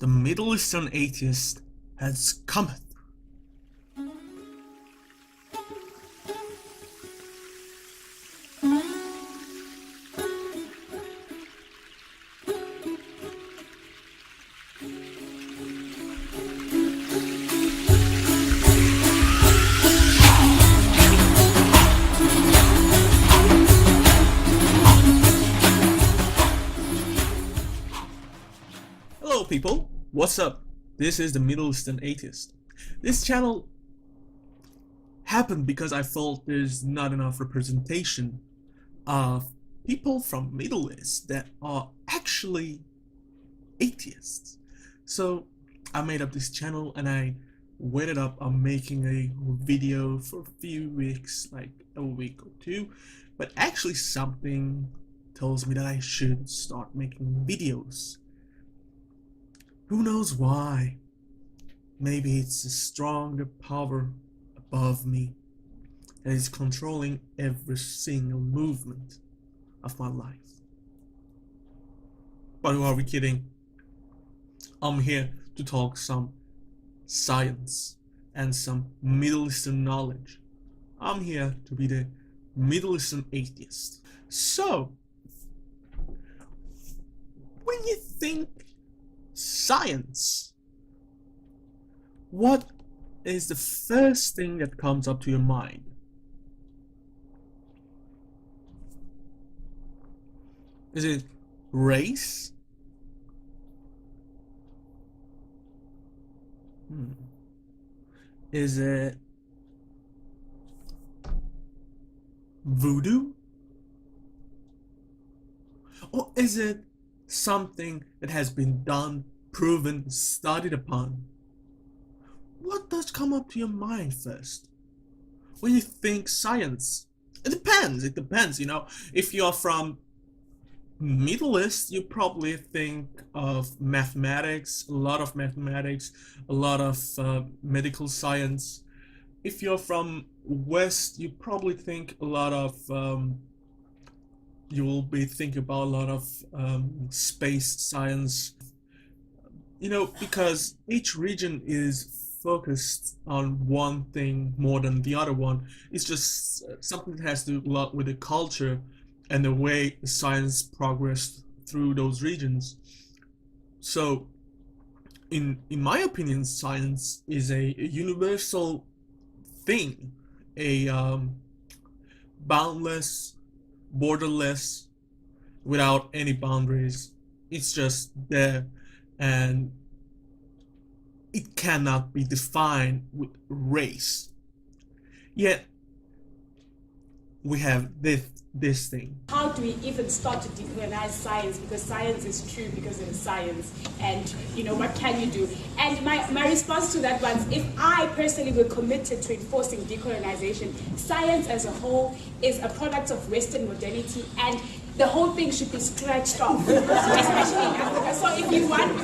The Middle Eastern atheist has cometh. Hello people, what's up? This is the Middle Eastern Atheist. This channel happened because I felt there's not enough representation of people from Middle East that are actually atheists. So I made up this channel and I waited up on making a video for a few weeks, like a week or two, but actually something tells me that I should start making videos. Who knows why? Maybe it's a stronger power above me that is controlling every single movement of my life. But who are we kidding? I'm here to talk some science and some Middle Eastern knowledge. I'm here to be the Middle Eastern atheist. So, when you think science, what is the first thing that comes up to your mind? Is it race? Is it voodoo? Or is it something that has been done, proven, studied upon? What does come up to your mind first when you think science? It depends, you know. If you're from Middle East, you probably think of mathematics, a lot of medical science. If you're from West, you probably think a lot of you will be thinking about a lot of space science, you know, because each region is focused on one thing more than the other one. It's just something that has to do a lot with the culture and the way science progressed through those regions. So in my opinion, science is a universal thing, a boundless, borderless, without any boundaries. It's just there, and it cannot be defined with race. Yet we have this thing. How do we even start to decolonize science? Because science is true because it is science, and you know, what can you do? And my response to that was, if I personally were committed to enforcing decolonization, science as a whole is a product of Western modernity, and the whole thing should be scratched off, especially in Africa. So if we want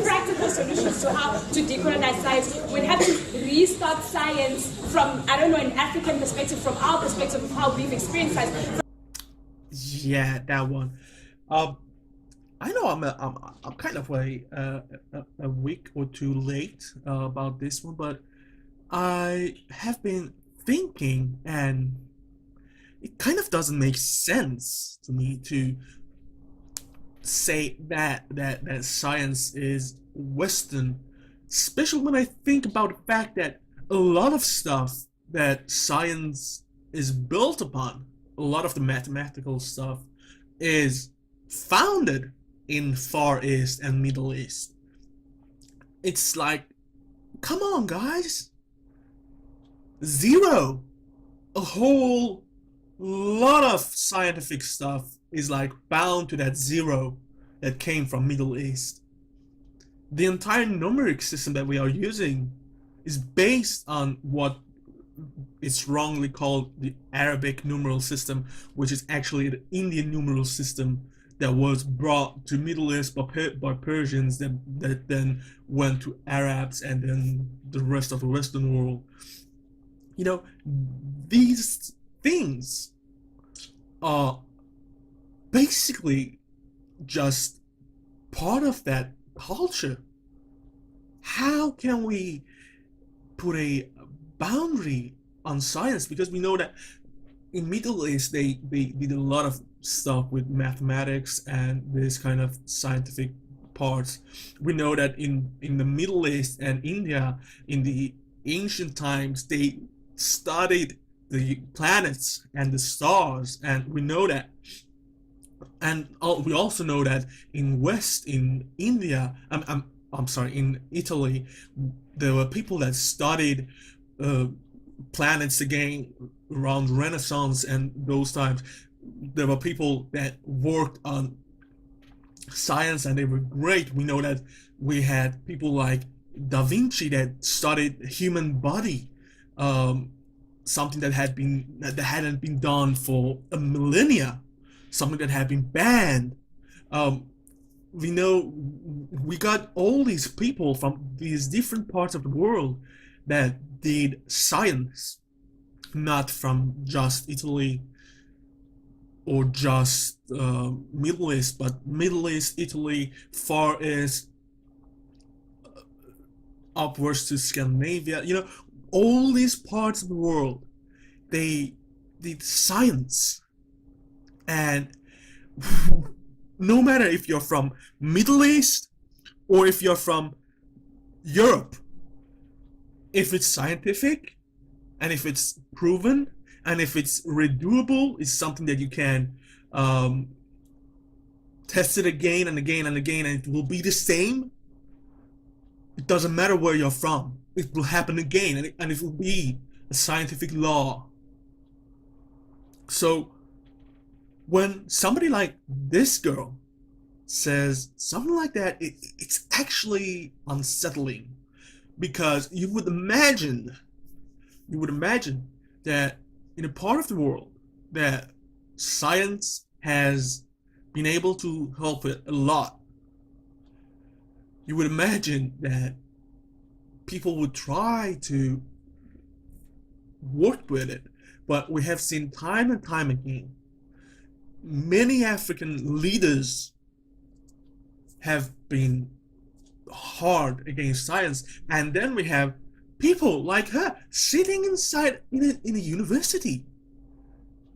practical solutions to how to decolonize science, we'd have to restart science from, I don't know, an African perspective, from our perspective of how we've experienced science. Yeah, that one. I know I'm kind of a week or two late about this one, but I have been thinking, and it kind of doesn't make sense to me to say that science is Western, especially when I think about the fact that a lot of stuff that science is built upon, a lot of the mathematical stuff, is founded in Far East and Middle East. It's like, come on guys, zero. A whole lot of scientific stuff is like bound to that zero that came from Middle East. The entire numeric system that we are using is based on what is wrongly called the Arabic numeral system, which is actually the Indian numeral system that was brought to Middle East by Persians that then went to Arabs and then the rest of the Western world. You know, these things are basically just part of that culture. how can we put a boundary on science? Because we know that in Middle East they did a lot of stuff with mathematics and this kind of scientific parts. We know that in the Middle East and India in the ancient times they studied the planets and the stars, and we know that. And we also know that in West, in India, I'm sorry, in Italy, there were people that studied uh, planets again around Renaissance and those times. There were people that worked on science and they were great. We know that we had people like Da Vinci that studied human body, um, something that hadn't been done for a millennia, something that had been banned. Um, we know we got all these people from these different parts of the world that did science, not from just Italy or just Middle East, but Middle East, Italy, Far East, upwards to Scandinavia. You know, all these parts of the world, they did science. And no matter if you're from Middle East or if you're from Europe, if it's scientific and if it's proven and if it's redoable, it's something that you can test it again and again and again, and it will be the same. It doesn't matter where you're from. It will happen again, and it will be a scientific law. So when somebody like this girl says something like that, it's actually unsettling, because you would imagine that in a part of the world that science has been able to help it a lot, you would imagine that people would try to work with it. But we have seen time and time again, many African leaders have been hard against science, and then we have people like her sitting inside in a university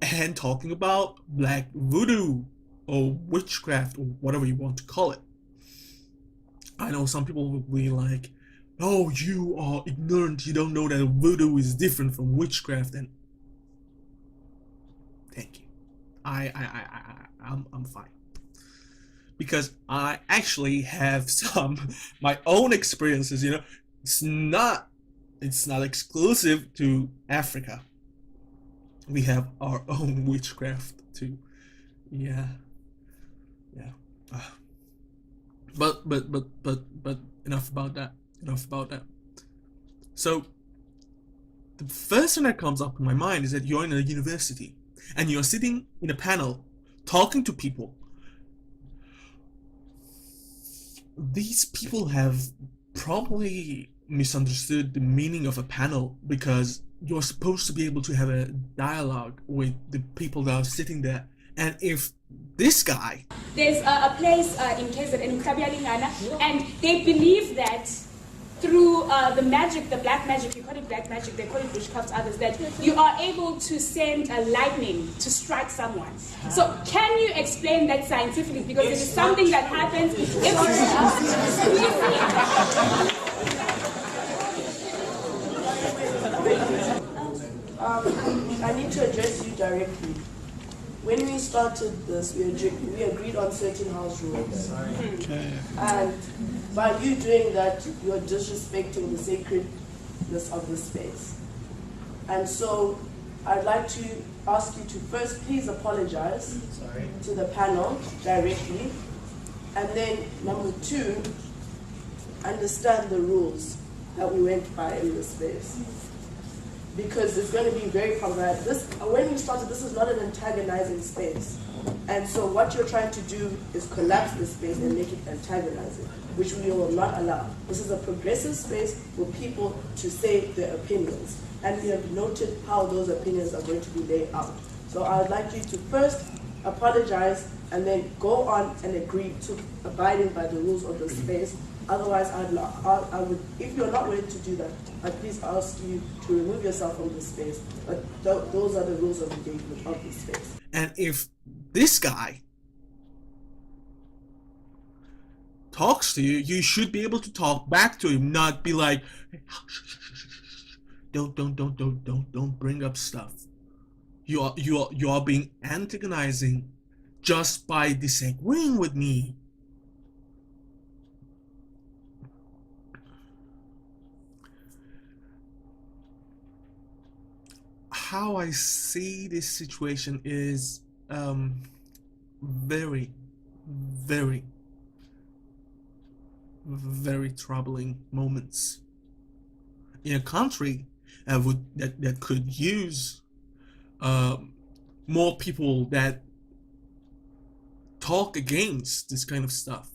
and talking about black voodoo or witchcraft or whatever you want to call it. I know some people will be like, "Oh, you are ignorant. You don't know that voodoo is different from witchcraft." And thank you. I'm fine, because I actually have some my own experiences. You know, it's not exclusive to Africa. We have our own witchcraft too. Yeah, yeah. But enough about that. Enough about that. So the first thing that comes up in my mind is that you're in a university and you're sitting in a panel talking to people. These people have probably misunderstood the meaning of a panel, because you're supposed to be able to have a dialogue with the people that are sitting there. And if this guy... There's a place in KZN, Krabialingana, and they believe that through the magic, the black magic, you call it black magic, they call it witchcraft, others, that you are able to send a lightning to strike someone. So can you explain that scientifically? Because it is something that happens I need to address you directly. When we started this, we agreed on certain house rules. Okay. And by you doing that, you're disrespecting the sacredness of the space. And so I'd like to ask you to first please apologize to the panel directly. And then number two, understand the rules that we went by in this space. Because it's going to be very problematic. When we started, this is not an antagonizing space. And so what you're trying to do is collapse the space and make it antagonizing, which we will not allow. This is a progressive space for people to say their opinions. And we have noted how those opinions are going to be laid out. So I would like you to first apologize and then go on and agree to abiding by the rules of the space. Otherwise, I would, if you're not willing to do that, I'd please ask you to remove yourself from this space. But those are the rules of engagement of this space. And if this guy talks to you, you should be able to talk back to him, not be like, don't bring up stuff. You are being antagonizing just by disagreeing with me. How I see this situation is very, very, very troubling moments in a country that could use more people that talk against this kind of stuff.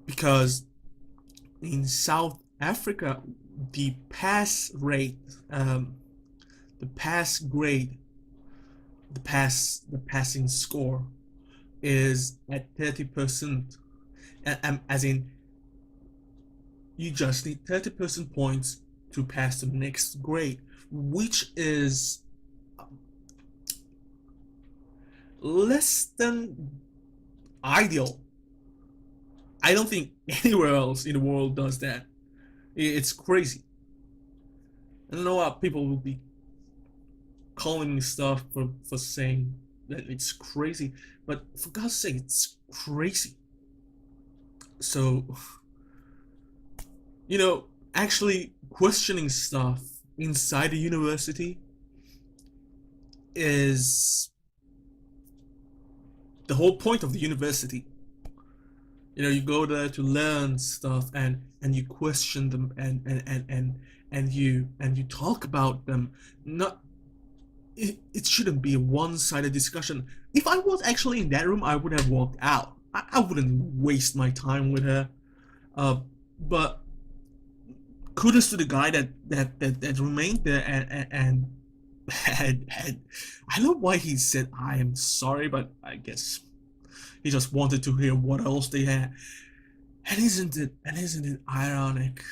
Because in South Africa, the pass rate, the pass grade, the passing score is at 30%, as in you just need 30% points to pass the next grade, which is less than ideal. I don't think anywhere else in the world does that. It's crazy. I don't know how people will be calling me stuff for saying that it's crazy, but for God's sake, it's crazy. So, you know, actually questioning stuff inside the university is the whole point of the university. You know, you go there to learn stuff and you question them and you talk about them. Not it shouldn't be a one-sided discussion. If I was actually in that room, I would have walked out. I wouldn't waste my time with her. But kudos to the guy that remained there and had I don't know why he said I am sorry, but I guess he just wanted to hear what else they had. And isn't it ironic?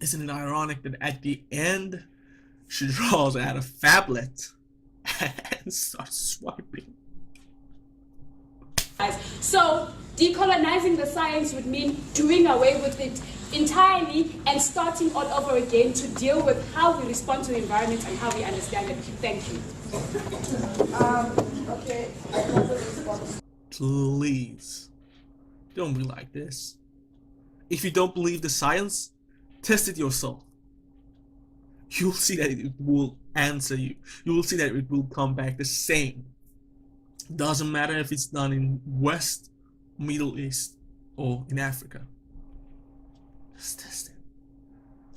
Isn't it ironic that at the end she draws out a phablet and starts swiping? So decolonizing the science would mean doing away with it entirely and starting all over again to deal with how we respond to the environment and how we understand it. Thank you. Okay, another response. Please, don't be like this. If you don't believe the science, test it yourself. You'll see that it will answer you. You will see that it will come back the same. Doesn't matter if it's done in West, Middle East, or in Africa. Just test it.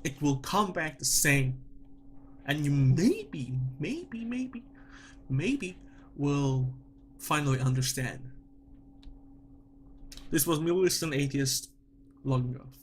It will come back the same. And you maybe will finally understand. This was Middle Eastern Atheist logging off.